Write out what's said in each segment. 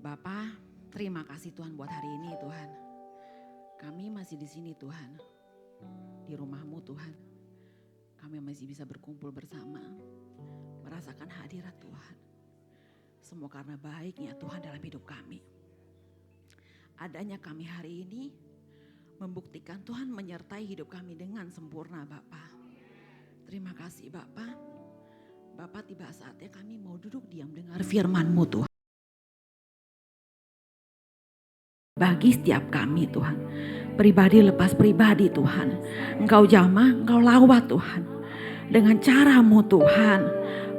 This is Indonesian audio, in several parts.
Bapa, terima kasih Tuhan buat hari ini Tuhan. Kami masih di sini Tuhan, di rumah-Mu Tuhan. Kami masih bisa berkumpul bersama, merasakan hadirat Tuhan. Semua karena baiknya Tuhan dalam hidup kami. Adanya kami hari ini membuktikan Tuhan menyertai hidup kami dengan sempurna Bapa. Terima kasih Bapa. Bapa, tiba saatnya kami mau duduk diam dengar firman-Mu Tuhan. Bagi setiap kami Tuhan, pribadi lepas pribadi Tuhan, Engkau jamah, Engkau lawat Tuhan, dengan cara-Mu Tuhan.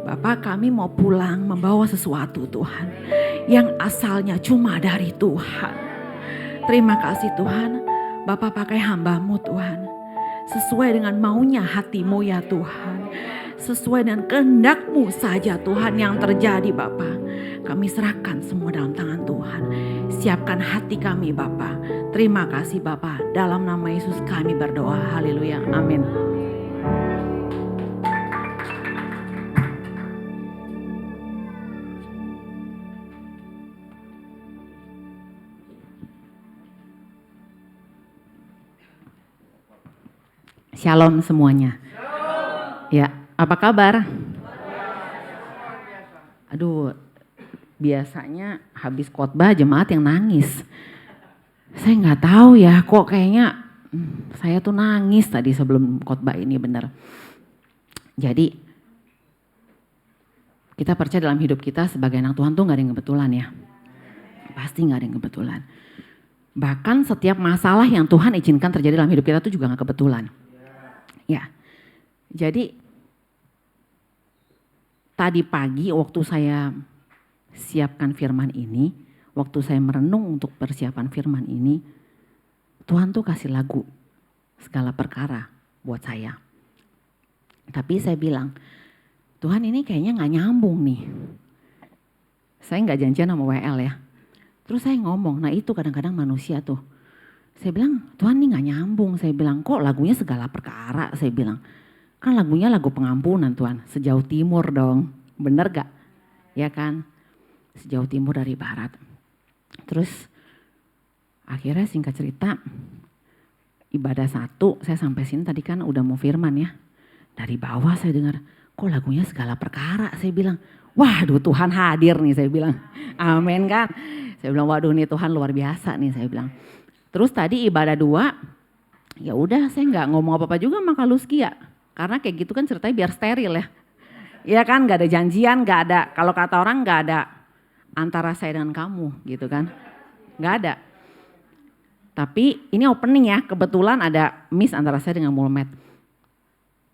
Bapa, kami mau pulang membawa sesuatu Tuhan, yang asalnya cuma dari Tuhan. Terima kasih Tuhan, Bapa pakai hamba-Mu Tuhan, sesuai dengan maunya hati-Mu ya Tuhan, sesuai dengan kehendak-Mu saja Tuhan yang terjadi Bapa. Kami serahkan semua dalam tangan Tuhan. Siapkan hati kami Bapa. Terima kasih Bapa. Dalam nama Yesus kami berdoa. Haleluya. Amin. Shalom semuanya. Ya, apa kabar? Aduh, biasanya habis khotbah jemaat yang nangis. Saya nggak tahu ya, kok kayaknya saya tuh nangis tadi sebelum khotbah ini, benar. Jadi kita percaya dalam hidup kita sebagai anak Tuhan tuh nggak ada yang kebetulan ya. Pasti nggak ada yang kebetulan. Bahkan setiap masalah yang Tuhan izinkan terjadi dalam hidup kita tuh juga nggak kebetulan. Ya, jadi tadi pagi waktu saya siapkan firman ini, waktu saya merenung untuk persiapan firman ini, Tuhan tuh kasih lagu segala perkara buat saya. Tapi saya bilang, Tuhan ini kayaknya gak nyambung nih. Saya gak janjian sama WL ya. Terus saya ngomong, nah itu kadang-kadang manusia tuh. Saya bilang, Tuhan ini gak nyambung. Saya bilang, kok lagunya segala perkara? Saya bilang, kan lagunya lagu pengampunan Tuhan, sejauh timur dong. Bener gak? Ya kan? Sejauh timur dari barat. Terus akhirnya singkat cerita, ibadah 1 saya sampai sini tadi kan udah mau firman ya. Dari bawah saya dengar, kok lagunya segala perkara? Saya bilang, waduh Tuhan hadir nih, saya bilang. Amin kan? Saya bilang, waduh nih Tuhan luar biasa nih, saya bilang. Terus tadi ibadah 2, ya udah saya nggak ngomong apa-apa juga sama Kak Luskia. Karena kayak gitu kan ceritanya biar steril ya. Iya kan, nggak ada janjian, nggak ada, kalau kata orang nggak ada antara saya dengan kamu gitu kan. Nggak ada. Tapi ini opening ya, kebetulan ada miss antara saya dengan Mulmet.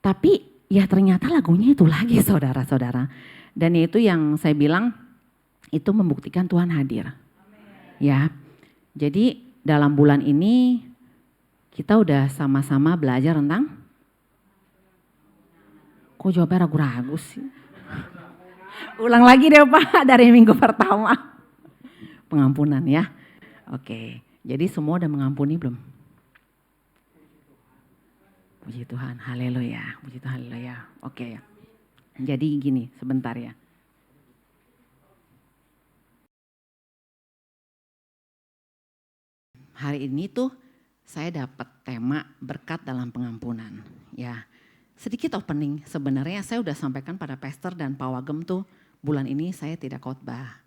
Tapi ya ternyata lagunya itu lagi saudara-saudara. Dan itu yang saya bilang, itu membuktikan Tuhan hadir. Ya, jadi dalam bulan ini kita udah sama-sama belajar tentang, kok jawabnya ragu-ragu sih? Ulang lagi deh Pak, dari minggu pertama. Pengampunan ya. Oke, jadi semua udah mengampuni belum? Puji Tuhan, haleluya. Puji Tuhan, haleluya. Oke, jadi gini sebentar ya. Hari ini tuh saya dapat tema berkat dalam pengampunan. Ya, sedikit opening, sebenarnya saya udah sampaikan pada pastor dan Pak Wagem tuh bulan ini saya tidak khotbah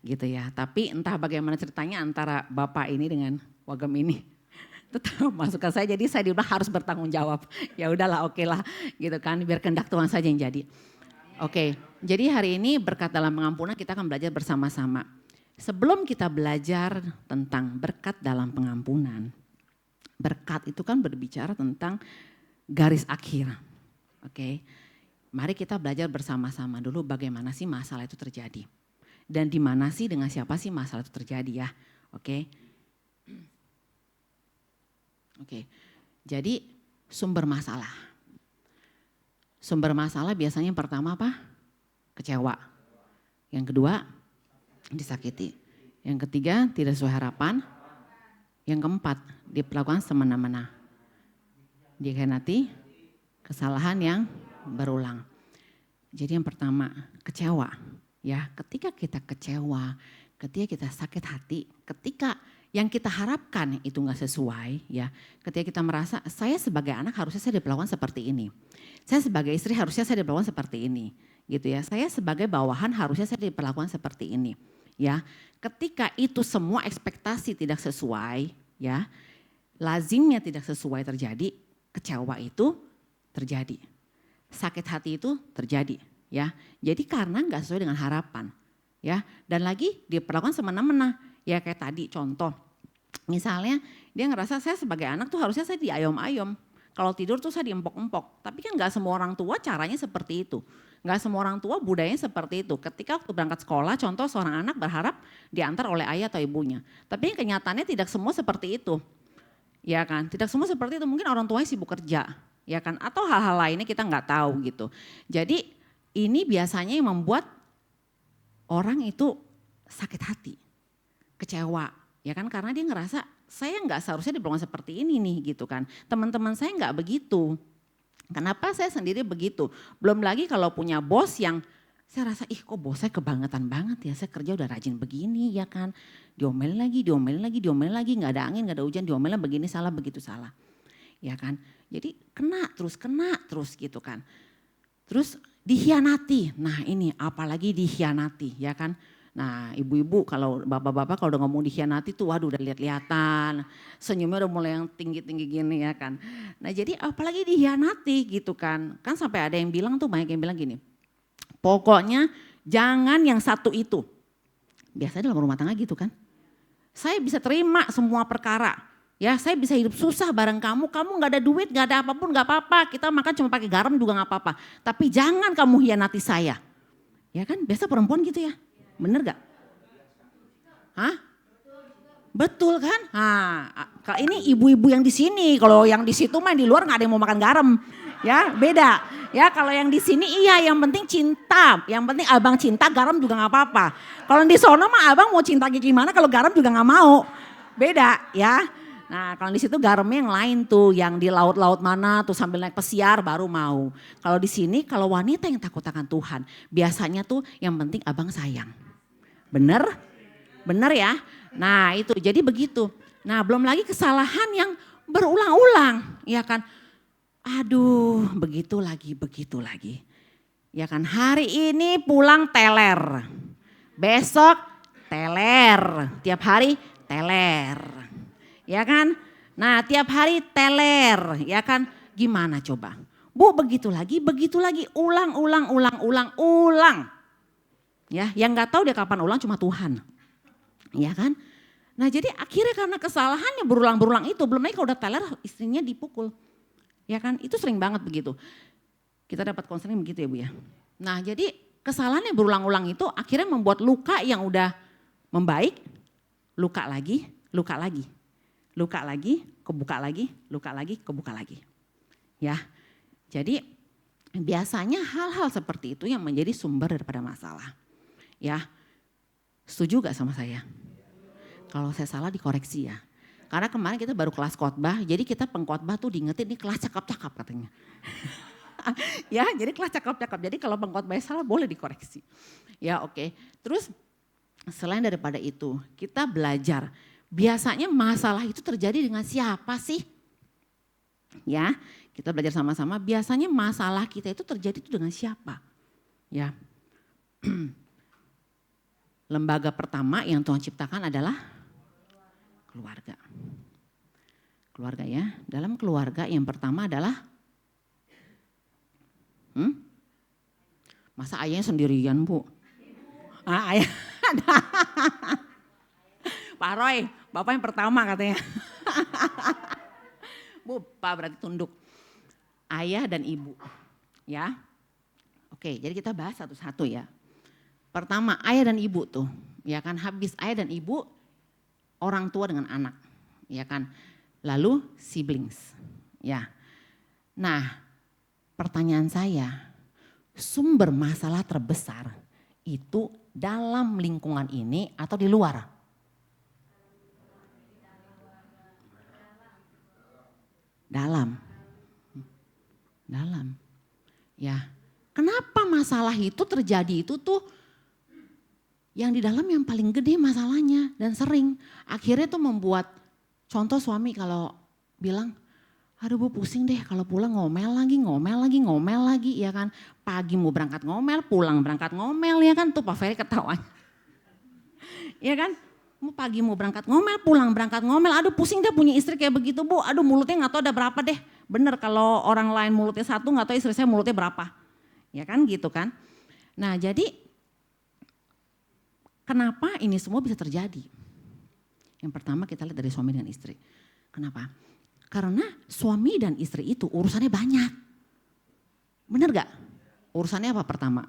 gitu ya. Tapi entah bagaimana ceritanya antara Bapak ini dengan Wagem ini tetap masuk ke saya, jadi saya dibilang harus bertanggung jawab. Ya udahlah, oke lah gitu kan, biar kehendak Tuhan saja yang jadi. Oke, jadi hari ini berkat dalam pengampunan kita akan belajar bersama-sama. Sebelum kita belajar tentang berkat dalam pengampunan, berkat itu kan berbicara tentang garis akhir. Oke, mari kita belajar bersama-sama dulu bagaimana sih masalah itu terjadi. Dan di mana sih, dengan siapa sih masalah itu terjadi ya. Oke. Oke, jadi sumber masalah. Sumber masalah biasanya yang pertama apa? Kecewa. Yang kedua, disakiti. Yang ketiga, tidak sesuai harapan. Yang keempat, diperlakukan semena-mena. Dikhianati, kesalahan yang berulang. Jadi yang pertama, kecewa. Ya, ketika kita kecewa, ketika kita sakit hati, ketika yang kita harapkan itu nggak sesuai, ya, ketika kita merasa saya sebagai anak harusnya saya diperlakukan seperti ini, saya sebagai istri harusnya saya diperlakukan seperti ini, gitu ya. Saya sebagai bawahan harusnya saya diperlakukan seperti ini, ya. Ketika itu semua ekspektasi tidak sesuai, ya, lazimnya tidak sesuai terjadi, kecewa itu terjadi, sakit hati itu terjadi, ya. Jadi karena nggak sesuai dengan harapan, ya. Dan lagi diperlakukan semena-mena. Ya kayak tadi contoh, misalnya dia ngerasa saya sebagai anak tuh harusnya saya diayom-ayom. Kalau tidur tuh saya diempok-empok. Tapi kan gak semua orang tua caranya seperti itu. Gak semua orang tua budayanya seperti itu. Ketika waktu berangkat sekolah, contoh seorang anak berharap diantar oleh ayah atau ibunya. Tapi kenyataannya tidak semua seperti itu. Ya kan, tidak semua seperti itu. Mungkin orang tuanya sibuk kerja, ya kan. Atau hal-hal lainnya kita nggak tahu gitu. Jadi ini biasanya yang membuat orang itu sakit hati, kecewa, ya kan, karena dia ngerasa saya nggak seharusnya diperlakukan seperti ini nih gitu kan. Teman-teman saya nggak begitu. Kenapa saya sendiri begitu? Belum lagi kalau punya bos yang saya rasa ih kok bos saya kebangetan banget ya, saya kerja udah rajin begini ya kan. Diomelin lagi, diomelin lagi, nggak ada angin, nggak ada hujan, diomelin begini salah, begitu salah. Ya kan, jadi kena terus gitu kan. Terus dikhianati, nah ini apalagi dikhianati ya kan. Nah ibu-ibu kalau bapak-bapak kalau udah ngomong dikhianati tuh waduh udah lihat-lihatan, senyumnya udah mulai yang tinggi-tinggi gini ya kan. Nah jadi apalagi dikhianati gitu kan. Kan sampai ada yang bilang tuh, banyak yang bilang gini, pokoknya jangan yang satu itu. Biasanya dalam rumah tangga gitu kan. Saya bisa terima semua perkara, ya saya bisa hidup susah bareng kamu gak ada duit, gak ada apapun gak apa-apa, kita makan cuma pakai garam juga gak apa-apa. Tapi jangan kamu hianati saya. Ya kan, biasa perempuan gitu ya. Bener gak? Hah? Betul kan? Nah, ini ibu-ibu yang di sini, kalau yang di situ mah di luar nggak ada yang mau makan garam, ya beda. Ya kalau yang di sini iya, yang penting cinta, yang penting abang cinta, garam juga nggak apa-apa. Kalau di sono mah abang mau cinta gimana, kalau garam juga nggak mau, beda ya. Nah kalau di situ garamnya yang lain tuh, yang di laut-laut mana tuh sambil naik pesiar baru mau. Kalau di sini kalau wanita yang takut akan Tuhan, biasanya tuh yang penting abang sayang. Bener? Bener ya? Nah itu jadi begitu. Nah belum lagi kesalahan yang berulang-ulang, ya kan. Aduh begitu lagi. Ya kan, hari ini pulang teler, besok teler, tiap hari teler. Ya kan, nah tiap hari teler, ya kan, gimana coba. Bu begitu lagi, ulang. Ya, yang nggak tahu dia kapan ulang cuma Tuhan. Ya kan? Nah jadi akhirnya karena kesalahannya berulang-berulang itu, belum lagi kalau udah teler istrinya dipukul. Ya kan, itu sering banget begitu. Kita dapat konseling begitu ya Bu ya. Nah jadi kesalahannya berulang-ulang itu akhirnya membuat luka yang udah membaik, luka lagi, kebuka lagi. Ya, jadi biasanya hal-hal seperti itu yang menjadi sumber daripada masalah. Ya, setuju gak sama saya? Kalau saya salah dikoreksi ya. Karena kemarin kita baru kelas khotbah, jadi kita pengkhotbah tuh diingetin ini kelas cakap-cakap katanya. Ya, jadi kelas cakap-cakap. Jadi kalau pengkhotbah salah boleh dikoreksi. Ya, oke. Terus selain daripada itu, kita belajar. Biasanya masalah itu terjadi dengan siapa sih? Ya, kita belajar sama-sama. Biasanya masalah kita itu terjadi itu dengan siapa? Ya. Lembaga pertama yang Tuhan ciptakan adalah keluarga. Keluarga ya. Dalam keluarga yang pertama adalah masa ayahnya sendirian Bu? Ayah. Pak Roy, Bapak yang pertama katanya. Bu, Pak berarti tunduk. Ayah dan ibu. Ya. Oke, jadi kita bahas satu-satu ya. Pertama ayah dan ibu tuh, ya kan, habis ayah dan ibu, orang tua dengan anak, ya kan. Lalu siblings, ya. Nah, pertanyaan saya, sumber masalah terbesar itu dalam lingkungan ini atau di luar? Dalam. Ya. Kenapa masalah itu terjadi itu tuh Yang di dalam yang paling gede masalahnya dan sering. Akhirnya tuh membuat contoh suami kalau bilang, aduh bu pusing deh kalau pulang ngomel lagi ya kan. Pagi mau berangkat ngomel, pulang berangkat ngomel ya kan. Tuh Pak Ferry ketawanya. Ya kan, pagi mau berangkat ngomel, pulang berangkat ngomel. Aduh pusing deh punya istri kayak begitu bu. Aduh mulutnya gak tahu ada berapa deh. Bener kalau orang lain mulutnya satu gak tahu istri saya mulutnya berapa. Ya kan gitu kan. Nah jadi kenapa ini semua bisa terjadi? Yang pertama kita lihat dari suami dan istri. Kenapa? Karena suami dan istri itu urusannya banyak. Bener gak? Urusannya apa pertama?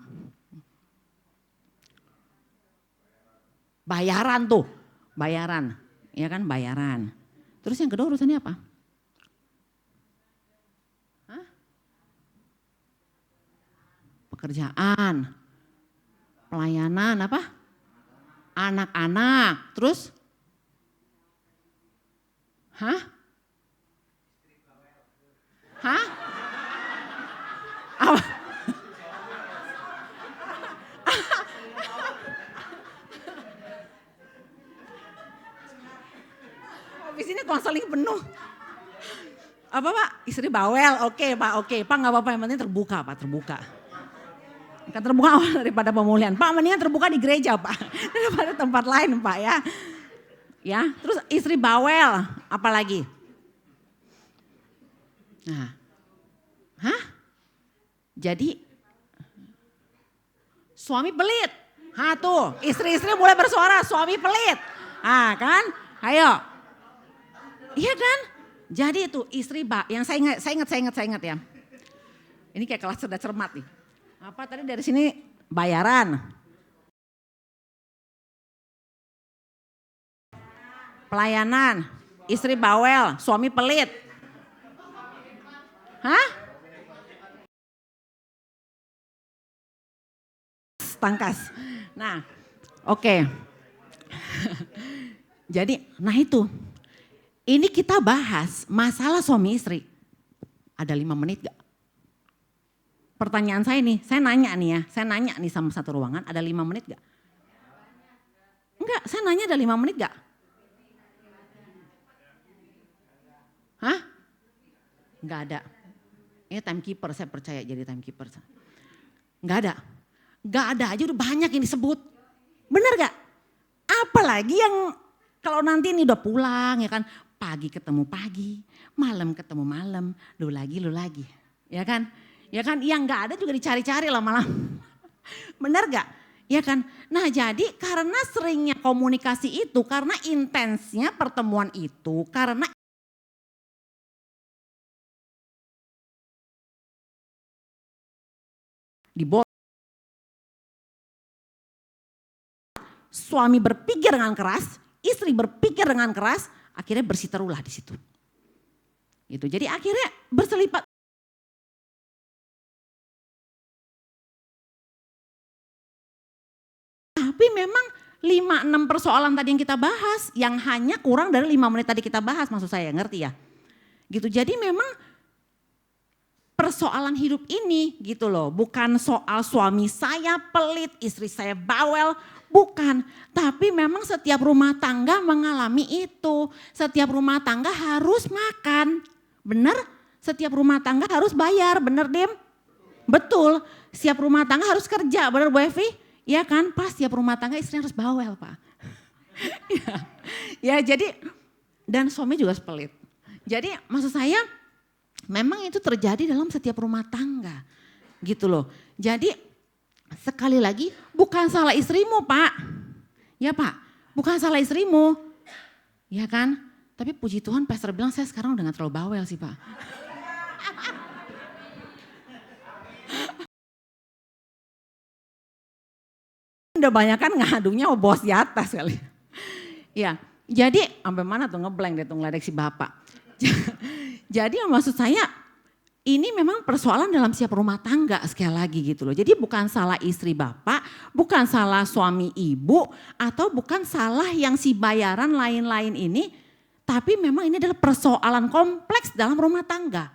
Bayaran tuh, bayaran. Ya kan bayaran. Terus yang kedua urusannya apa? Hah? Pekerjaan, pelayanan apa? Anak-anak, terus? Hah? Hah? Apa? Habis ini konseling penuh. Apa Pak? Istri bawel, oke Pak, oke. Pak gak apa-apa yang penting terbuka Pak, terbuka. Kan terbuka daripada pemulihan. Pak mendingan terbuka di gereja Pak. Daripada tempat lain Pak ya. Ya, terus istri bawel, apalagi? Nah, hah? Jadi suami pelit. Hah tuh, istri-istri mulai bersuara, suami pelit. Ah kan, ayo. Iya kan? Jadi itu istri yang saya ingat ya. Ini kayak kelas cerdas cermat nih. Apa tadi dari sini bayaran. Pelayanan, istri bawel, suami pelit. Hah? Tangkas. Nah, oke. Jadi, nah itu. Ini kita bahas masalah suami istri. Ada 5 menit gak? Pertanyaan saya nih, saya nanya nih sama satu ruangan, ada 5 menit gak? Enggak, saya nanya ada 5 menit gak? Hah? Enggak ada. Ini timekeeper, saya percaya jadi timekeeper. Enggak ada. Enggak ada aja udah banyak yang disebut. Bener gak? Apalagi yang kalau nanti ini udah pulang ya kan. Pagi ketemu pagi, malam ketemu malam, lu lagi. Ya kan? Ya kan, yang gak ada juga dicari-cari lama-lama. Bener gak? Ya kan? Nah jadi karena seringnya komunikasi itu, karena intensnya pertemuan itu, karena suami berpikir dengan keras, istri berpikir dengan keras, akhirnya bersiterulah di situ. Gitu. Jadi akhirnya berselipat. Tapi memang 5-6 persoalan tadi yang kita bahas, yang hanya kurang dari 5 menit tadi kita bahas, maksud saya, ngerti ya? Gitu. Jadi memang persoalan hidup ini gitu loh, bukan soal suami saya pelit, istri saya bawel, bukan. Tapi memang setiap rumah tangga mengalami itu, setiap rumah tangga harus makan, bener? Setiap rumah tangga harus bayar, bener Dim? Betul, setiap rumah tangga harus kerja, bener Bu Evi? Ya kan, pas setiap rumah tangga istri harus bawel Pak. ya jadi, dan suami juga pelit. Jadi maksud saya, memang itu terjadi dalam setiap rumah tangga, gitu loh. Jadi sekali lagi bukan salah istrimu Pak, ya Pak, bukan salah istrimu, ya kan. Tapi puji Tuhan pastor bilang saya sekarang udah gak terlalu bawel sih Pak. Udah banyak kan ngadunya bos di atas kali. Ya, jadi sampai mana tuh ngeblank deh tuh ngeledek si bapak. Jadi maksud saya ini memang persoalan dalam setiap rumah tangga sekali lagi gitu loh. Jadi bukan salah istri bapak, bukan salah suami ibu, atau bukan salah yang si bayaran lain-lain ini. Tapi memang ini adalah persoalan kompleks dalam rumah tangga.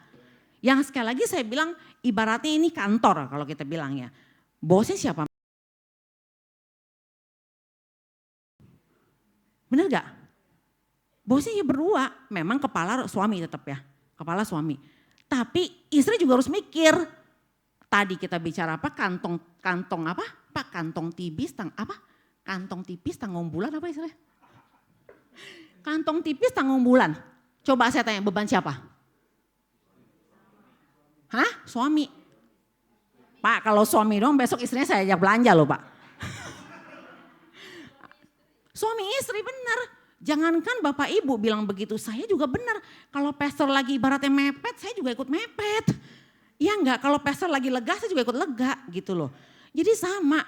Yang sekali lagi saya bilang ibaratnya ini kantor kalau kita bilang ya. Bosnya siapa? Bener gak? Bosnya ya berdua, memang kepala suami tetap ya, kepala suami. Tapi istri juga harus mikir. Tadi kita bicara apa? Kantong apa? Pak kantong tipis apa? Kantong tipis tanggung bulan apa istilahnya? Kantong tipis tanggung bulan. Coba saya tanya beban siapa? Hah? Suami. Pak kalau suami dong besok istrinya saya ajak belanja loh Pak. Suami istri benar. Jangankan Bapak Ibu bilang begitu, saya juga benar. Kalau pastor lagi ibaratnya mepet, saya juga ikut mepet. Iya enggak, kalau pastor lagi lega, saya juga ikut lega gitu loh. Jadi sama,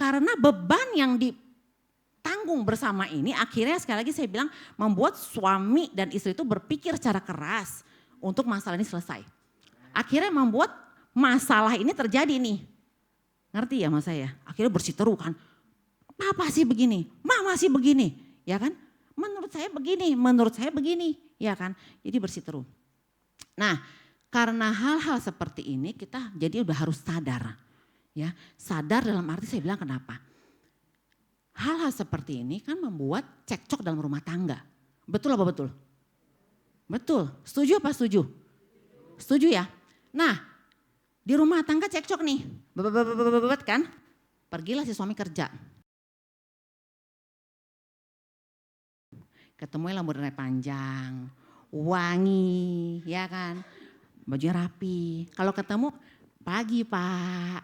karena beban yang ditanggung bersama ini akhirnya sekali lagi saya bilang membuat suami dan istri itu berpikir secara keras untuk masalah ini selesai. Akhirnya membuat masalah ini terjadi nih. Ngerti ya mas saya? Akhirnya bersiteru kan. Papa sih begini, mama sih begini, ya kan? Menurut saya begini, ya kan? Jadi bersiteru. Nah, karena hal-hal seperti ini kita jadi udah harus sadar. Ya, sadar dalam arti saya bilang kenapa? Hal-hal seperti ini kan membuat cekcok dalam rumah tangga. Betul apa betul? Betul. Setuju apa setuju? Setuju ya? Nah, di rumah tangga cekcok nih. Kan? Pergilah si suami kerja. Ketemu rambutnya panjang, wangi, ya kan, bajunya rapi. Kalau ketemu pagi Pak,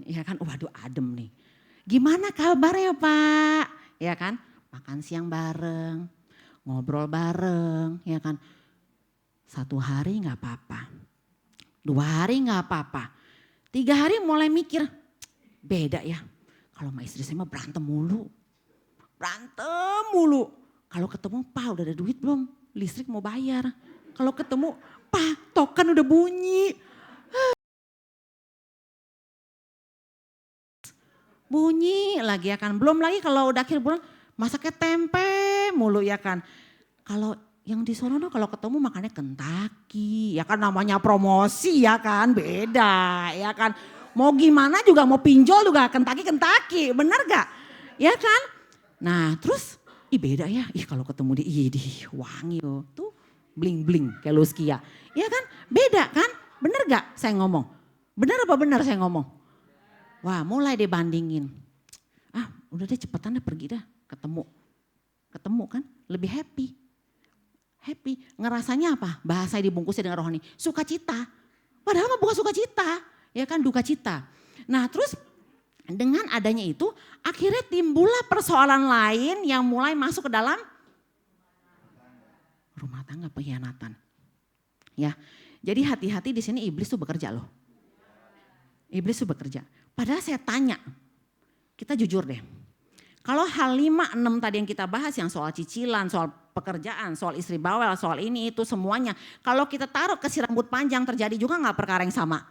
ya kan, waduh adem nih. Gimana kabarnya Pak, ya kan, makan siang bareng, ngobrol bareng, ya kan. 1 hari nggak apa-apa, 2 hari nggak apa-apa, 3 hari mulai mikir, beda ya. Kalau sama istri saya mah berantem mulu. Kalau ketemu, Pak udah ada duit belum? Listrik mau bayar. Kalau ketemu, Pak token udah bunyi. Bunyi lagi ya kan. Belum lagi kalau udah akhir bulan, masaknya tempe mulu ya kan. Kalau yang di sono kalau ketemu makannya Kentucky. Ya kan namanya promosi ya kan, beda ya kan. Mau gimana juga, mau pinjol juga Kentucky. Bener gak? Ya kan? Nah terus beda ya, kalau ketemu dia, wangi tuh bling-bling kayak Luskia. Iya kan, beda kan, bener gak saya ngomong? Bener apa bener saya ngomong? Wah mulai deh bandingin. Udah deh cepetan deh pergi dah, ketemu kan, lebih happy. Ngerasanya apa? Bahasa dibungkusnya dengan rohani, sukacita. Padahal mah bukan sukacita, ya kan duka cita. Nah terus dengan adanya itu akhirnya timbullah persoalan lain yang mulai masuk ke dalam rumah tangga, pengkhianatan. Ya, jadi hati-hati di sini iblis tuh bekerja loh. Iblis tuh bekerja. Padahal saya tanya, kita jujur deh. Kalau hal 5, 6 tadi yang kita bahas yang soal cicilan, soal pekerjaan, soal istri bawel, soal ini itu semuanya. Kalau kita taruh ke si rambut panjang terjadi juga gak perkara yang sama?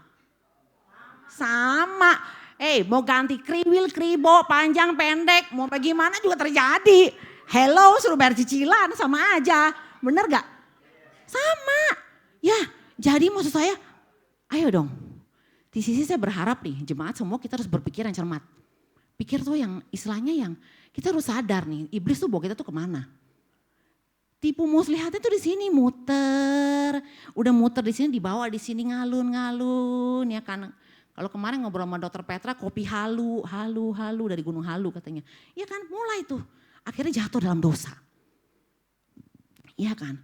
Sama. Mau ganti kriwil, kribo, panjang, pendek, mau bagaimana juga terjadi. Hello, suruh bayar cicilan sama aja. Bener gak? Sama. Ya, jadi maksud saya, ayo dong. Di sisi saya berharap nih, jemaat semua kita harus berpikir yang cermat. Pikir tuh yang istilahnya yang kita harus sadar nih, iblis tuh bawa kita tuh kemana. Tipu muslihatnya tuh di sini muter, udah muter di sini dibawa di sini ngalun ya kan. Kalau kemarin ngobrol sama dokter Petra, kopi halu dari Gunung Halu katanya. Iya kan mulai tuh, akhirnya jatuh dalam dosa. Iya kan,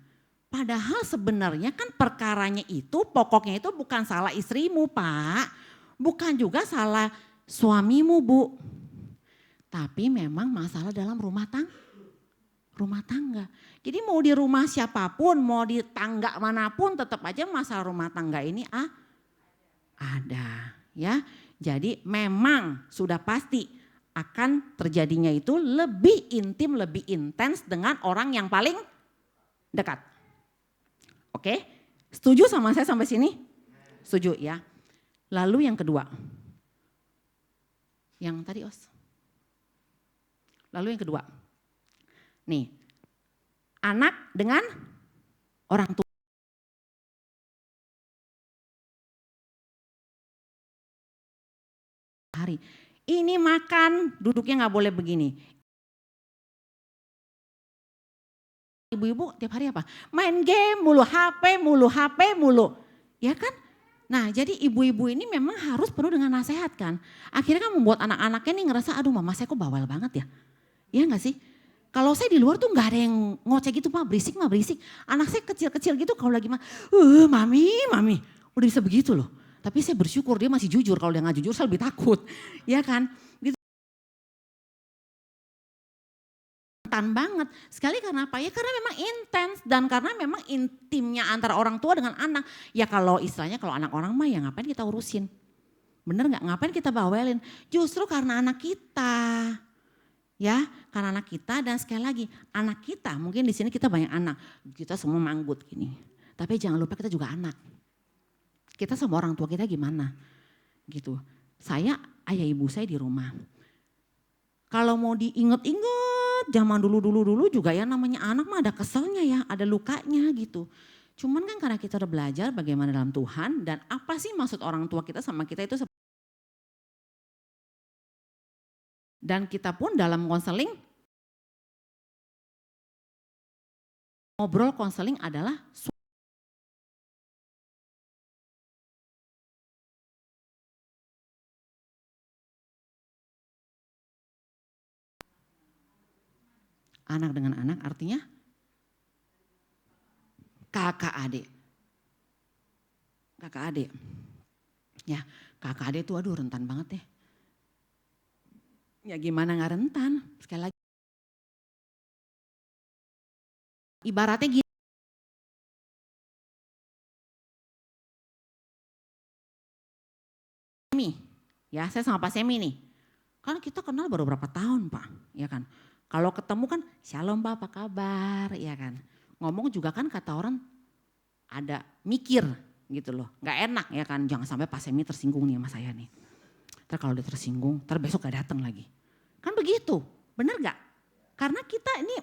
padahal sebenarnya kan perkaranya itu, pokoknya itu bukan salah istrimu Pak. Bukan juga salah suamimu Bu. Tapi memang masalah dalam rumah tangga. Jadi mau di rumah siapapun, mau di tangga manapun tetap aja masalah rumah tangga ini ada. Ya, jadi memang sudah pasti akan terjadinya itu lebih intim, lebih intens dengan orang yang paling dekat. Oke, setuju sama saya sampai sini? Setuju ya. Lalu yang kedua, yang tadi Lalu yang kedua, nih anak dengan orang tua. Hari ini makan duduknya nggak boleh begini. Ibu-ibu tiap hari apa? Main game mulu, HP mulu. Ya kan? Nah jadi ibu-ibu ini memang harus penuh dengan nasihat kan. Akhirnya kan membuat anak-anaknya nih ngerasa aduh mama saya kok bawel banget ya. Iya gak sih? Kalau saya di luar tuh gak ada yang ngoceh gitu mah berisik. Anak saya kecil-kecil gitu kalau lagi mami. Udah bisa begitu loh. Tapi saya bersyukur dia masih jujur. Kalau dia gak jujur saya lebih takut. Ya kan? Gitu. Rentan banget. Sekali karena apa? Ya karena memang intens. Dan karena memang intimnya antara orang tua dengan anak. Ya kalau istilahnya kalau anak orang mah ya ngapain kita urusin. Bener gak? Ngapain kita bawelin? Justru karena anak kita. Ya, karena anak kita dan sekali lagi anak kita, mungkin di sini kita banyak anak, kita semua manggut gini. Tapi jangan lupa kita juga anak. Kita sama orang tua kita gimana? Gitu. Saya, ayah ibu saya di rumah. Kalau mau diinget-inget zaman dulu juga ya namanya anak mah ada keselnya ya, ada lukanya gitu. Cuman kan karena kita udah belajar bagaimana dalam Tuhan dan apa sih maksud orang tua kita sama kita itu. Dan kita pun dalam konseling, ngobrol konseling adalah anak dengan anak artinya kakak adik. Kakak adik. Ya kakak adik itu aduh rentan banget deh. Ya gimana gak rentan, sekali lagi. Ibaratnya gini. Ya saya sama Pak Semi nih. Kan kita kenal baru berapa tahun Pak, ya kan. Kalau ketemu kan shalom Pak apa kabar, ya kan. Ngomong juga kan kata orang ada mikir gitu loh. Gak enak ya kan, jangan sampai Pak Semi tersinggung nih sama saya nih. Ntar kalau dia tersinggung, ntar besok gak datang lagi. Kan begitu, bener gak? Karena kita ini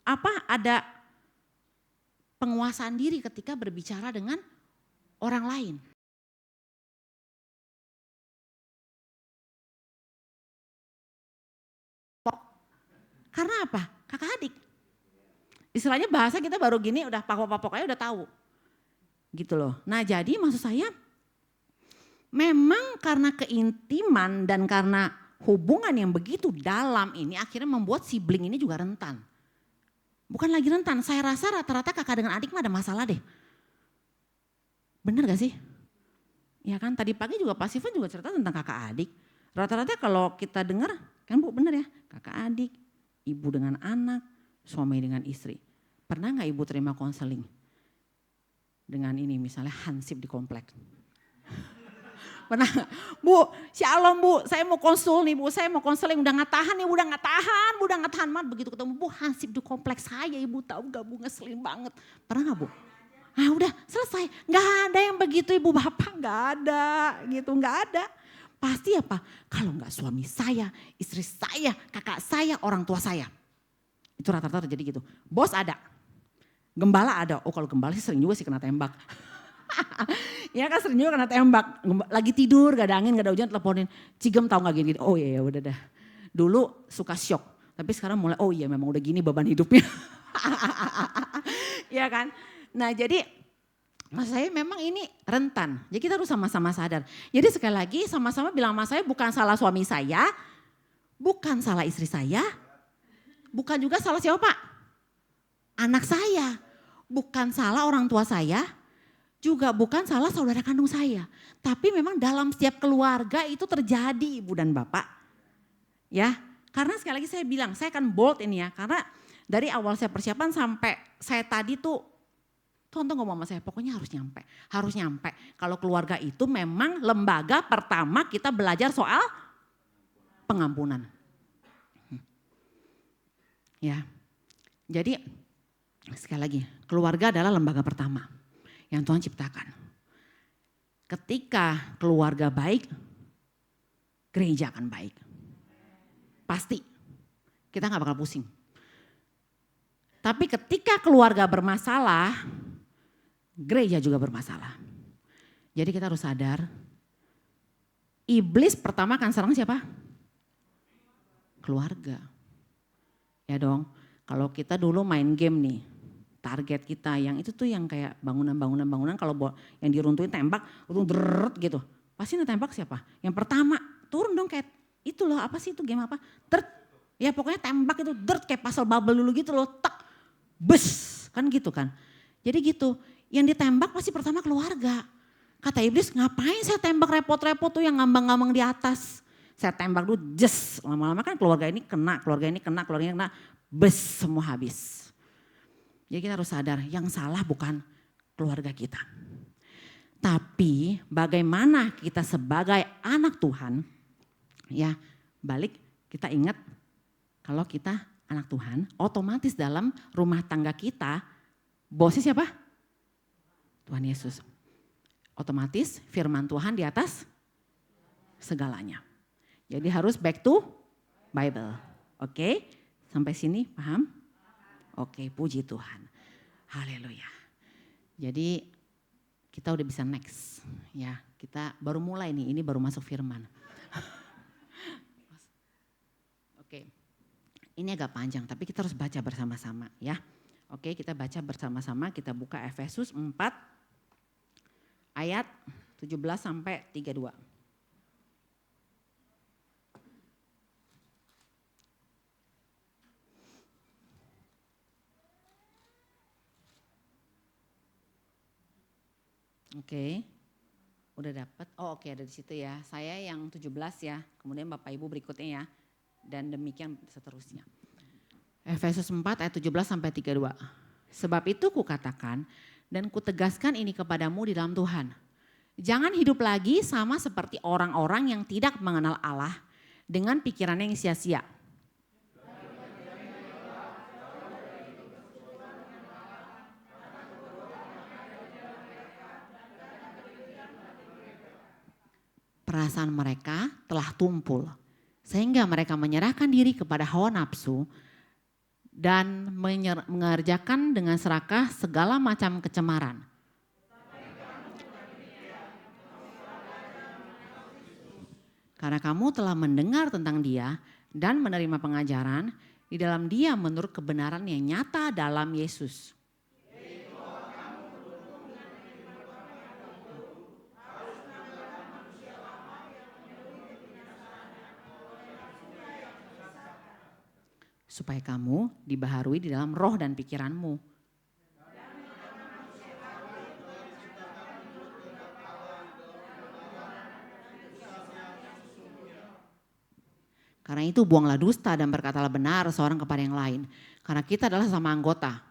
ada penguasaan diri ketika berbicara dengan orang lain. Karena apa? Kakak adik. Istilahnya bahasa kita baru gini udah papok-papok aja udah tahu. Gitu loh. Nah jadi maksud saya memang karena keintiman dan karena hubungan yang begitu dalam ini akhirnya membuat sibling ini juga rentan. Bukan lagi rentan, saya rasa rata-rata kakak dengan adik mah ada masalah deh. Bener gak sih? Ya kan tadi pagi juga Pak Sivan juga cerita tentang kakak adik. Rata-rata kalau kita dengar kan Bu bener ya kakak adik, ibu dengan anak, suami dengan istri. Pernah gak ibu terima konseling? Dengan ini misalnya hansip di komplek. Pernah Bu, shalom Bu, saya mau konsul nih Bu, saya mau konseling udah gak tahan nih, udah gak tahan. Begitu ketemu Bu, hansip di kompleks saya ibu tahu gak Bu, ngeselin banget. Pernah gak Bu? Ah udah selesai, gak ada yang begitu ibu bapak, gak ada gitu, gak ada. Pasti apa? Kalau gak suami saya, istri saya, kakak saya, orang tua saya. Itu rata-rata terjadi gitu. Bos ada, gembala ada, oh kalau gembala sih sering juga sih kena tembak. Ya kan sering juga kena tembak, lagi tidur gak ada angin gak ada hujan teleponin, Cigem tahu gak gini, oh iya udah dah. Dulu suka shock, tapi sekarang mulai oh iya memang udah gini beban hidupnya. Ya kan, nah jadi maksud saya memang ini rentan, jadi kita harus sama-sama sadar. Jadi sekali lagi sama-sama bilang sama saya bukan salah suami saya, bukan salah istri saya, bukan juga salah siapa Pak? Anak saya, bukan salah orang tua saya, juga bukan salah saudara kandung saya. Tapi memang dalam setiap keluarga itu terjadi ibu dan bapak. Ya, karena sekali lagi saya bilang, saya akan bold ini ya. Karena dari awal saya persiapan sampai saya tadi tuh, Tuhan ngomong sama saya, pokoknya harus nyampe. Harus nyampe. Kalau keluarga itu memang lembaga pertama kita belajar soal pengampunan. Ya, jadi sekali lagi, keluarga adalah lembaga pertama yang Tuhan ciptakan. Ketika keluarga baik, gereja akan baik. Pasti, kita gak bakal pusing. Tapi ketika keluarga bermasalah, gereja juga bermasalah. Jadi kita harus sadar, iblis pertama akan serang siapa? Keluarga. Ya dong, kalau kita dulu main game nih, target kita, yang itu tuh yang kayak bangunan kalau yang diruntuhin tembak, deret gitu. Pasti nembak siapa? Yang pertama turun dong kayak itu loh, apa sih itu game apa? Deret. Ya pokoknya tembak itu deret kayak puzzle bubble dulu gitu loh, tak, bes, kan gitu kan. Jadi gitu, yang ditembak pasti pertama keluarga. Kata iblis, ngapain saya tembak repot-repot tuh yang ngambang-ngambang di atas. Saya tembak dulu, jes, lama-lama kan keluarga ini kena, bes, semua habis. Jadi kita harus sadar, yang salah bukan keluarga kita. Tapi bagaimana kita sebagai anak Tuhan, ya balik kita ingat kalau kita anak Tuhan, otomatis dalam rumah tangga kita, bosnya siapa? Tuhan Yesus. Otomatis firman Tuhan di atas segalanya. Jadi harus back to Bible. Oke, sampai sini paham? Oke, puji Tuhan. Haleluya. Jadi kita udah bisa next. Ya, kita baru mulai nih, ini baru masuk firman. Oke, ini agak panjang tapi kita harus baca bersama-sama ya. Oke, kita baca bersama-sama, kita buka Efesus 4 ayat 17 sampai 32. Oke. Udah dapat? Oh oke, ada di situ ya. Saya yang 17 ya. Kemudian Bapak Ibu berikutnya ya. Dan demikian seterusnya. Efesus 4 ayat 17 sampai 32. Sebab itu kukatakan dan kutegaskan ini kepadamu di dalam Tuhan. Jangan hidup lagi sama seperti orang-orang yang tidak mengenal Allah dengan pikirannya yang sia-sia. Perasaan mereka telah tumpul sehingga mereka menyerahkan diri kepada hawa nafsu dan mengerjakan dengan serakah segala macam kecemaran. Karena kamu telah mendengar tentang Dia dan menerima pengajaran di dalam Dia menurut kebenaran yang nyata dalam Yesus. Supaya kamu dibaharui di dalam roh dan pikiranmu. Karena itu buanglah dusta dan berkatalah benar seorang kepada yang lain. Karena kita adalah sama anggota.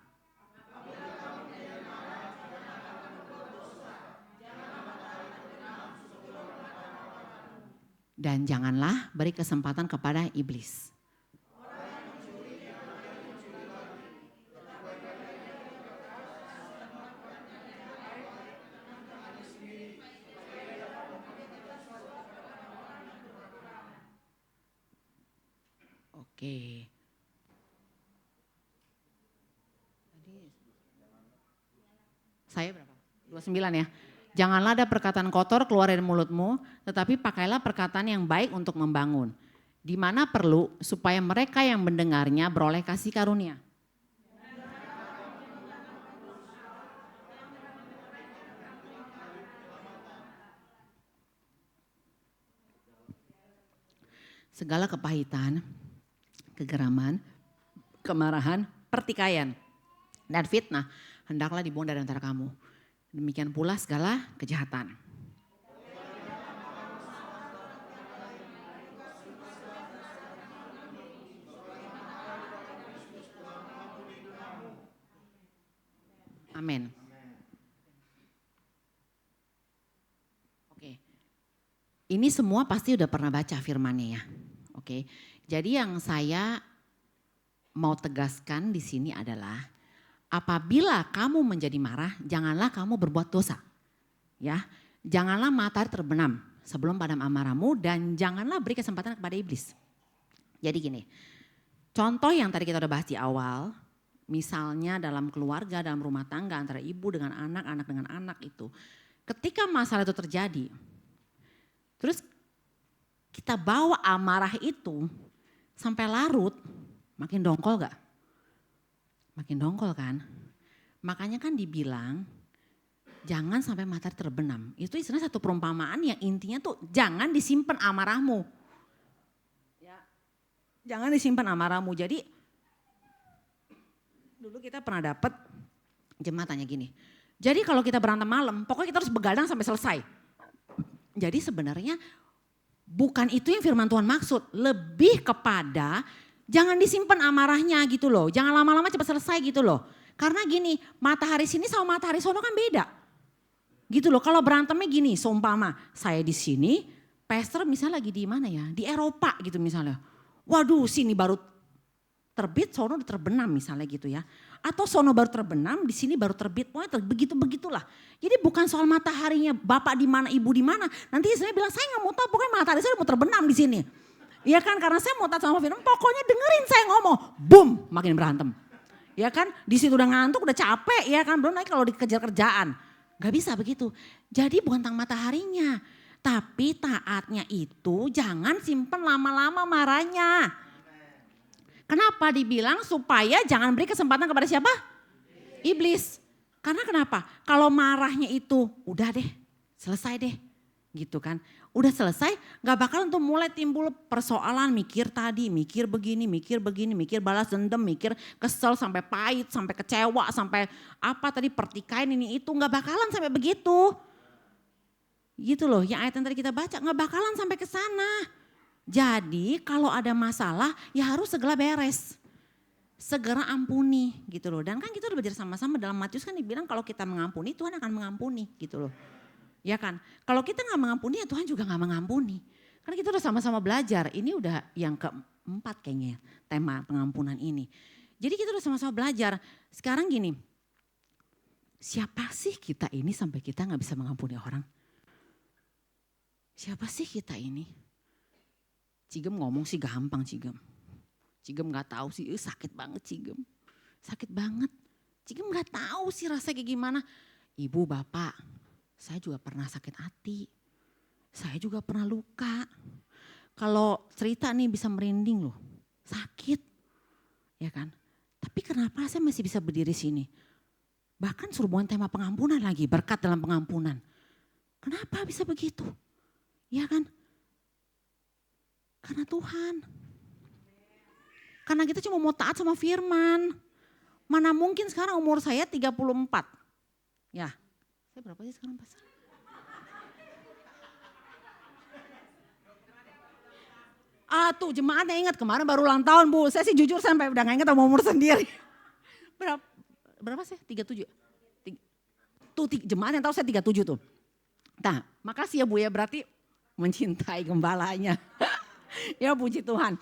Dan janganlah beri kesempatan kepada iblis. Oke. Saya berapa? 29 ya. Janganlah ada perkataan kotor keluar dari mulutmu, tetapi pakailah perkataan yang baik untuk membangun. Di mana perlu supaya mereka yang mendengarnya beroleh kasih karunia. Segala kepahitan, kegeraman, kemarahan, pertikaian, dan fitnah hendaklah dibuang dari antara kamu. Demikian pula segala kejahatan. Amin. Oke. Ini semua pasti udah pernah baca firman-Nya ya. Oke. Jadi yang saya mau tegaskan di sini adalah apabila kamu menjadi marah, janganlah kamu berbuat dosa. Ya, janganlah matahari terbenam sebelum padam amarahmu dan janganlah beri kesempatan kepada iblis. Jadi gini, contoh yang tadi kita udah bahas di awal, misalnya dalam keluarga, dalam rumah tangga antara ibu dengan anak, anak dengan anak itu. Ketika masalah itu terjadi, terus kita bawa amarah itu sampai larut, makin dongkol gak? Makin dongkol kan? Makanya kan dibilang jangan sampai matahari terbenam. Itu istilahnya satu perumpamaan yang intinya tuh jangan disimpan amarahmu. Ya, jangan disimpan amarahmu. Jadi dulu kita pernah dapat jemaat tanya gini. Jadi kalau kita berantem malam, pokoknya kita harus begadang sampai selesai. Jadi sebenarnya bukan itu yang firman Tuhan maksud. Lebih kepada jangan disimpan amarahnya gitu loh. Jangan lama-lama cepat selesai gitu loh. Karena gini, matahari sini sama matahari sono kan beda. Gitu loh, kalau berantemnya gini, seumpama saya di sini, pastor misalnya lagi di mana ya, di Eropa gitu misalnya. Waduh sini baru terbit, sono udah terbenam misalnya gitu ya. Atau sono baru terbenam, di sini baru terbit, pokoknya begitu-begitulah. Jadi bukan soal mataharinya bapak di mana, ibu di mana. Nanti istrinya bilang saya gak mau tahu, pokoknya matahari saya mau terbenam di sini. Iya kan, karena saya mau taat sama firman, pokoknya dengerin saya ngomong, boom, makin berantem. Ya kan, di situ udah ngantuk, udah capek, ya kan, belum lagi kalau dikejar kerjaan. Gak bisa begitu. Jadi bukan tentang mataharinya. Tapi taatnya itu jangan simpen lama-lama marahnya. Kenapa dibilang supaya jangan beri kesempatan kepada siapa? Iblis. Karena kenapa? Kalau marahnya itu udah deh, selesai deh. Gitu kan. Udah selesai gak bakal untuk mulai timbul persoalan mikir tadi, mikir begini, mikir balas dendam, mikir kesel sampai pahit, sampai kecewa, sampai apa tadi pertikaian ini itu gak bakalan sampai begitu. Gitu loh, yang ayat yang tadi kita baca gak bakalan sampai ke sana. Jadi kalau ada masalah ya harus segera beres. Segera ampuni gitu loh. Dan kan kita udah belajar sama-sama dalam Matius kan dibilang kalau kita mengampuni Tuhan akan mengampuni gitu loh. Ya kan, kalau kita gak mengampuni ya Tuhan juga gak mengampuni. Karena kita udah sama-sama belajar, ini udah yang keempat kayaknya tema pengampunan ini. Jadi kita udah sama-sama belajar, sekarang gini, siapa sih kita ini sampai kita gak bisa mengampuni orang? Siapa sih kita ini? Cigem ngomong sih gampang Cigem. Cigem gak tahu sih, sakit banget Cigem. Sakit banget, Cigem gak tahu sih rasanya kayak gimana. Ibu, bapak. Saya juga pernah sakit hati, saya juga pernah luka. Kalau cerita nih bisa merinding loh, sakit, ya kan. Tapi kenapa saya masih bisa berdiri sini? Bahkan sehubungan tema pengampunan lagi, berkat dalam pengampunan. Kenapa bisa begitu? Ya kan, karena Tuhan. Karena kita cuma mau taat sama firman. Mana mungkin sekarang umur saya 34, ya. Saya berapa sih sekarang Pastor? Tuh jemaatnya ingat kemarin baru ulang tahun Bu. Saya sih jujur sampai udah gak ingat sama umur sendiri. Berapa sih? 37? Tuh jemaat yang tahu saya 37 tuh. Nah makasih ya Bu ya, berarti mencintai gembalanya. Ya puji Tuhan.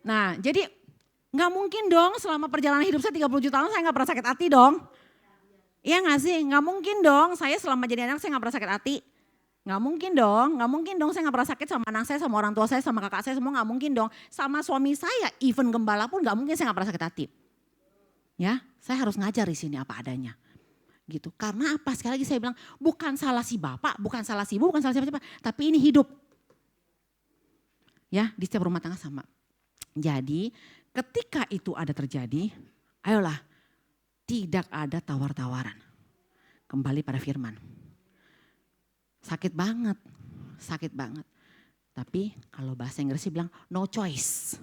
Nah jadi gak mungkin dong selama perjalanan hidup saya 37 tahun saya gak pernah sakit hati dong. Iya gak sih? Gak mungkin dong saya selama jadi anak saya gak pernah sakit hati. Gak mungkin dong saya gak pernah sakit sama anak saya, sama orang tua saya, sama kakak saya semua gak mungkin dong. Sama suami saya, even gembala pun gak mungkin saya gak pernah sakit hati. Ya, saya harus ngajar di sini apa adanya. Gitu. Karena apa? Sekali lagi saya bilang bukan salah si bapak, bukan salah si ibu, bukan salah siapa-siapa. Tapi ini hidup. Ya, di setiap rumah tangga sama. Jadi ketika itu ada terjadi, ayolah. Tidak ada tawar-tawaran. Kembali pada firman. Sakit banget. Tapi kalau bahasa Inggrisnya bilang no choice.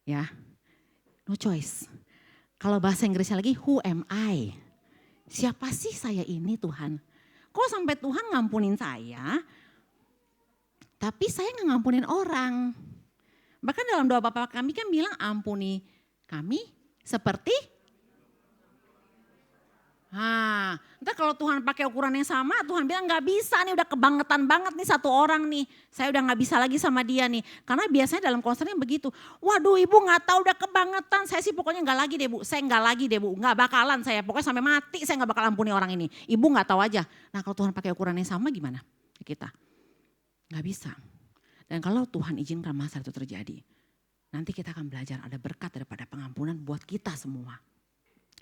Ya, no choice. Kalau bahasa Inggrisnya lagi who am I? Siapa sih saya ini Tuhan? Kok sampai Tuhan ngampunin saya, tapi saya gak ngampunin orang. Bahkan dalam doa Bapa kami kan bilang ampuni kami seperti entar kalau Tuhan pakai ukuran yang sama, Tuhan bilang gak bisa nih, udah kebangetan banget nih satu orang nih. Saya udah gak bisa lagi sama dia nih. Karena biasanya dalam konselnya begitu. Waduh ibu gak tahu udah kebangetan, saya sih pokoknya gak lagi deh bu. Saya gak lagi deh bu, gak bakalan saya. Pokoknya sampai mati saya gak bakal ampuni orang ini. Ibu gak tahu aja. Nah kalau Tuhan pakai ukuran yang sama gimana kita? Gak bisa. Dan kalau Tuhan izinkan masalah itu terjadi, nanti kita akan belajar ada berkat daripada pengampunan buat kita semua.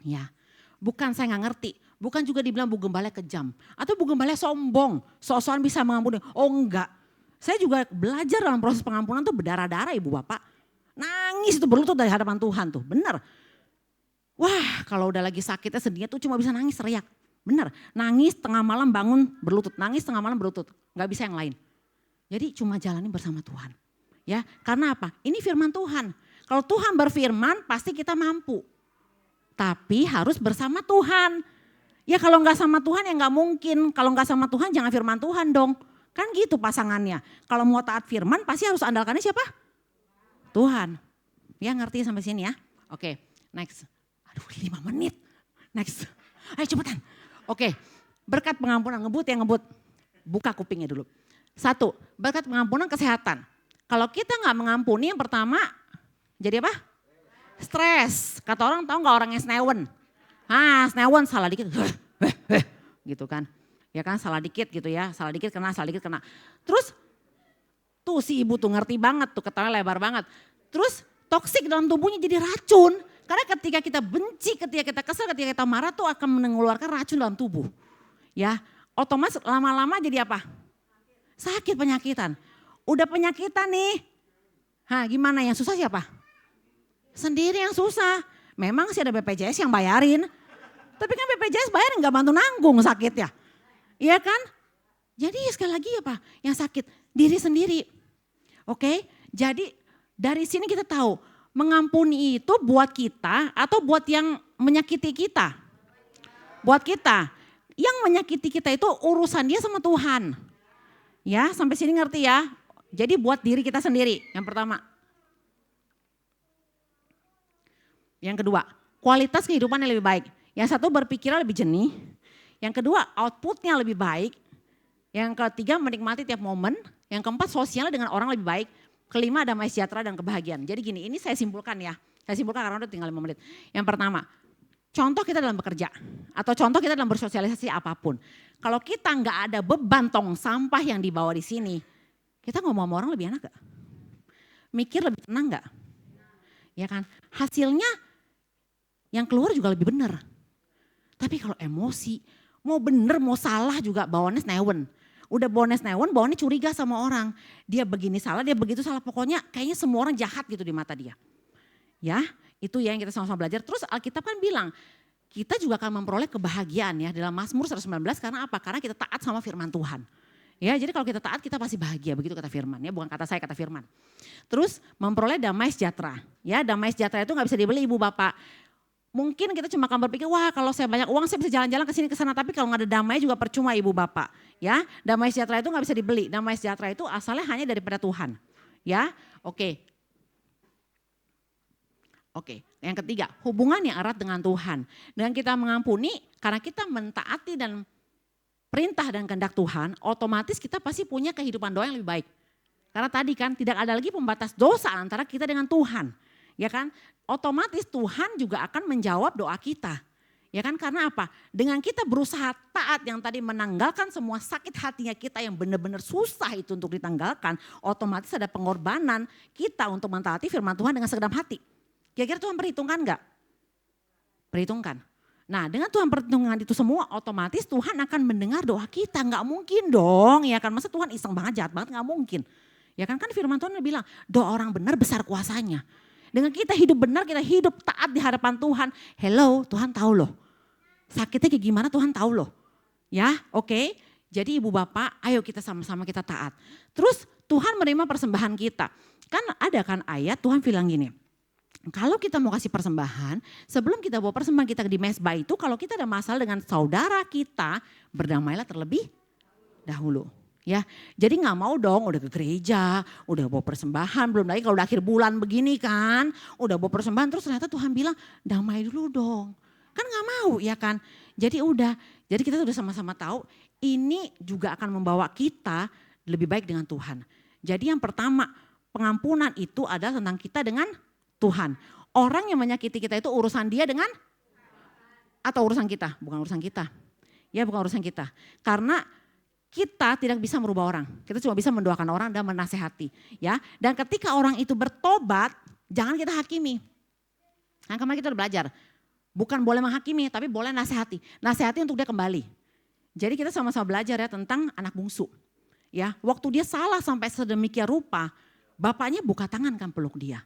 Ya. Bukan saya gak ngerti, bukan juga dibilang Bu Gembala kejam. Atau Bu Gembala sombong, sok-sokan bisa mengampuni. Oh enggak, saya juga belajar dalam proses pengampunan tuh berdarah-darah ibu bapak. Nangis itu berlutut dari hadapan Tuhan tuh, benar. Wah kalau udah lagi sakitnya sedihnya tuh cuma bisa nangis teriak. Bener, nangis tengah malam bangun berlutut, nangis tengah malam berlutut. Gak bisa yang lain. Jadi cuma jalani bersama Tuhan. Ya, karena apa? Ini firman Tuhan. Kalau Tuhan berfirman pasti kita mampu. Tapi harus bersama Tuhan. Ya kalau nggak sama Tuhan ya nggak mungkin. Kalau nggak sama Tuhan jangan firman Tuhan dong. Kan gitu pasangannya. Kalau mau taat firman pasti harus andalkannya siapa? Tuhan. Ya ngerti sampai sini ya. Oke, next. Aduh 5 menit. Next. Ayo cepetan. Oke, berkat pengampunan ngebut ya ngebut. Buka kupingnya dulu. 1, berkat pengampunan kesehatan. Kalau kita nggak mengampuni yang pertama jadi apa? Stres. Kata orang tahu nggak orangnya snewen? Snewen salah dikit. Gitu kan. Ya kan salah dikit gitu ya. Salah dikit kena, salah dikit kena. Terus tuh si ibu tuh ngerti banget tuh ketawanya lebar banget. Terus toksik dalam tubuhnya jadi racun. Karena ketika kita benci, ketika kita kesal, ketika kita marah tuh akan mengeluarkan racun dalam tubuh. Ya, otomatis lama-lama jadi apa? Sakit penyakitan. Udah penyakitan nih. Gimana yang susah siapa? Sendiri yang susah. Memang sih ada BPJS yang bayarin. Tapi kan BPJS bayarin gak bantu nanggung sakitnya. Iya kan? Jadi sekali lagi apa? Yang sakit diri sendiri. Oke? Jadi dari sini kita tahu mengampuni itu buat kita atau buat yang menyakiti kita? Buat kita. Yang menyakiti kita itu urusan dia sama Tuhan. Ya, sampai sini ngerti ya? Jadi buat diri kita sendiri, yang pertama. Yang kedua, kualitas kehidupannya lebih baik. Yang satu berpikirnya lebih jernih. Yang kedua, outputnya lebih baik. Yang ketiga, menikmati tiap momen. Yang keempat, sosialnya dengan orang lebih baik. Kelima, damai sejahtera dan kebahagiaan. Jadi gini, ini saya simpulkan ya. Saya simpulkan karena udah tinggal 5 menit. Yang pertama, contoh kita dalam bekerja. Atau contoh kita dalam bersosialisasi apapun. Kalau kita nggak ada beban tong sampah yang dibawa di sini, kita ngomong sama orang lebih enak gak? Mikir lebih tenang gak? Ya kan? Hasilnya yang keluar juga lebih benar. Tapi kalau emosi, mau bener mau salah juga bawaannya senewen. Udah bawaannya senewen, bawaannya curiga sama orang. Dia begini salah, dia begitu salah. Pokoknya kayaknya semua orang jahat gitu di mata dia. Ya, itu ya yang kita sama-sama belajar. Terus Alkitab kan bilang, kita juga akan memperoleh kebahagiaan ya dalam Mazmur 119 karena apa? Karena kita taat sama firman Tuhan. Ya, jadi kalau kita taat kita pasti bahagia, begitu kata firman ya, bukan kata saya, kata firman. Terus memperoleh damai sejahtera. Ya, damai sejahtera itu nggak bisa dibeli Ibu Bapak. Mungkin kita cuma akan berpikir, wah kalau saya banyak uang saya bisa jalan-jalan ke sini ke sana, tapi kalau nggak ada damai juga percuma Ibu Bapak. Ya, damai sejahtera itu nggak bisa dibeli. Damai sejahtera itu asalnya hanya daripada Tuhan. Ya, oke. Oke, yang ketiga, hubungan yang erat dengan Tuhan. Dengan kita mengampuni, karena kita mentaati dan perintah dan kehendak Tuhan, otomatis kita pasti punya kehidupan doa yang lebih baik. Karena tadi kan tidak ada lagi pembatas dosa antara kita dengan Tuhan. Ya kan, otomatis Tuhan juga akan menjawab doa kita. Ya kan, karena apa? Dengan kita berusaha taat yang tadi menanggalkan semua sakit hatinya kita yang benar-benar susah itu untuk ditanggalkan, otomatis ada pengorbanan kita untuk mentaati firman Tuhan dengan segenap hati. Kira-kira Tuhan perhitungkan enggak? Perhitungkan. Nah dengan Tuhan perhitungkan itu semua otomatis Tuhan akan mendengar doa kita. Enggak mungkin dong ya kan, masa Tuhan iseng banget jahat banget, enggak mungkin. Ya kan firman Tuhan bilang doa orang benar besar kuasanya. Dengan kita hidup benar, kita hidup taat di hadapan Tuhan. Hello, Tuhan tahu loh. Sakitnya kayak gimana Tuhan tahu loh. Ya oke, jadi Ibu Bapak ayo kita sama-sama kita taat. Terus Tuhan menerima persembahan kita. Kan ada kan ayat Tuhan bilang gini. Kalau kita mau kasih persembahan, sebelum kita bawa persembahan kita di mezbah itu, kalau kita ada masalah dengan saudara kita, berdamailah terlebih dahulu. Ya, jadi nggak mau dong udah ke gereja, udah bawa persembahan, belum lagi kalau udah akhir bulan begini kan, udah bawa persembahan terus ternyata Tuhan bilang damai dulu dong. Kan nggak mau ya kan. Jadi jadi kita sudah sama-sama tahu ini juga akan membawa kita lebih baik dengan Tuhan. Jadi yang pertama pengampunan itu adalah tentang kita dengan Tuhan. Orang yang menyakiti kita itu urusan dia dengan atau urusan kita, bukan urusan kita. Ya bukan urusan kita. Karena kita tidak bisa merubah orang. Kita cuma bisa mendoakan orang dan menasehati. Ya. Dan ketika orang itu bertobat, jangan kita hakimi. Nah, kemarin kita udah belajar. Bukan boleh menghakimi, tapi boleh nasihati. Nasihati untuk dia kembali. Jadi kita sama-sama belajar ya tentang anak bungsu. Ya, waktu dia salah sampai sedemikian rupa, bapaknya buka tangan kan peluk dia.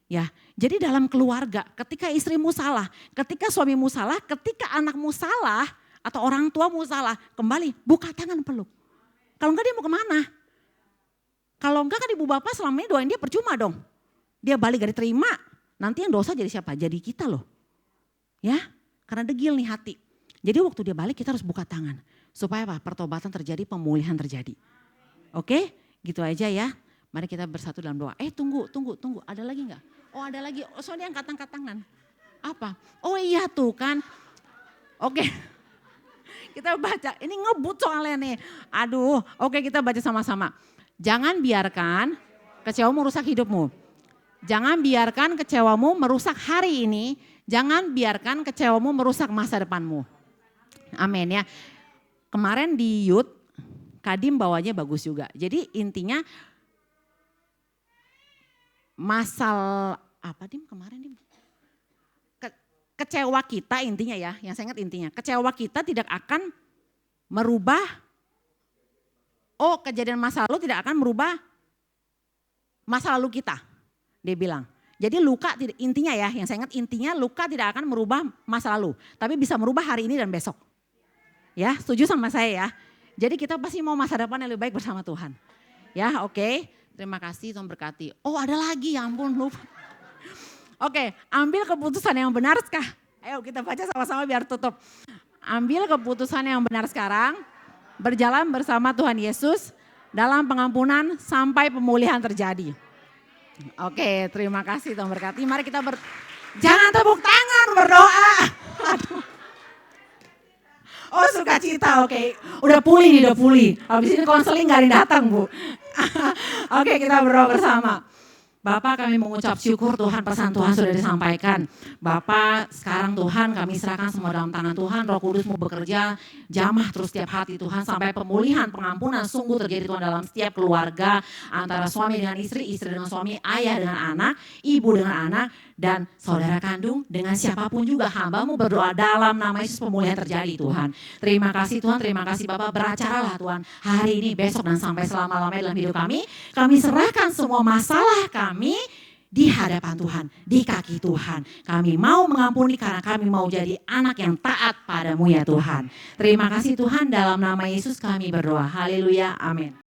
Ya, jadi dalam keluarga, ketika istrimu salah, ketika suamimu salah, ketika anakmu salah, atau orang tuamu salah, kembali buka tangan peluk. Kalau enggak dia mau kemana? Kalau enggak kan ibu bapak selama ini doain dia percuma dong. Dia balik gak diterima, nanti yang dosa jadi siapa? Jadi kita loh. Ya, karena degil nih hati. Jadi waktu dia balik kita harus buka tangan. Supaya apa? Pertobatan terjadi, pemulihan terjadi. Oke, gitu aja ya. Mari kita bersatu dalam doa. Tunggu. Ada lagi enggak? Oh ada lagi, soalnya angkat tangan. Apa? Oh iya tuh kan. Oke, kita baca. Ini ngebut soalnya nih. Aduh, oke kita baca sama-sama. Jangan biarkan kecewamu merusak hidupmu. Jangan biarkan kecewamu merusak hari ini. Jangan biarkan kecewamu merusak masa depanmu. Amin ya. Kemarin di Youth, Kadim bawanya bagus juga. Jadi intinya apa Dim kemarin Dim? Kecewa kita intinya ya, yang saya ingat intinya. Kecewa kita tidak akan merubah, kejadian masa lalu tidak akan merubah masa lalu kita. Dia bilang. Jadi luka intinya ya, yang saya ingat intinya luka tidak akan merubah masa lalu. Tapi bisa merubah hari ini dan besok. Ya setuju sama saya ya. Jadi kita pasti mau masa depan yang lebih baik bersama Tuhan. Ya oke. Terima kasih, Tuhan berkati. Oh ada lagi, ya ampun lupa. Oke, ambil keputusan yang benar sekarang. Ayo kita baca sama-sama biar tutup. Ambil keputusan yang benar sekarang. Berjalan bersama Tuhan Yesus dalam pengampunan sampai pemulihan terjadi. Oke, terima kasih, Tuhan berkati. Mari kita jangan tepuk tangan, berdoa. Aduh. Oh sukacita, oke. Udah pulih. Habis ini konseling gak ada yang datang Bu. Oke kita berdoa bersama. Bapak kami mengucap syukur Tuhan, pesan Tuhan sudah disampaikan. Bapak sekarang Tuhan kami serahkan semua dalam tangan Tuhan. Roh Kudus mau bekerja jamah terus setiap hati Tuhan. Sampai pemulihan, pengampunan sungguh terjadi Tuhan dalam setiap keluarga. Antara suami dengan istri dengan suami, ayah dengan anak, ibu dengan anak. Dan saudara kandung dengan siapapun juga hamba-Mu berdoa dalam nama Yesus pemulihan terjadi Tuhan. Terima kasih Tuhan, terima kasih Bapak, beracaralah Tuhan hari ini, besok dan sampai selama-lamanya dalam hidup kami. Kami serahkan semua masalah kami di hadapan Tuhan, di kaki Tuhan. Kami mau mengampuni karena kami mau jadi anak yang taat padamu ya Tuhan. Terima kasih Tuhan, dalam nama Yesus kami berdoa. Haleluya, amin.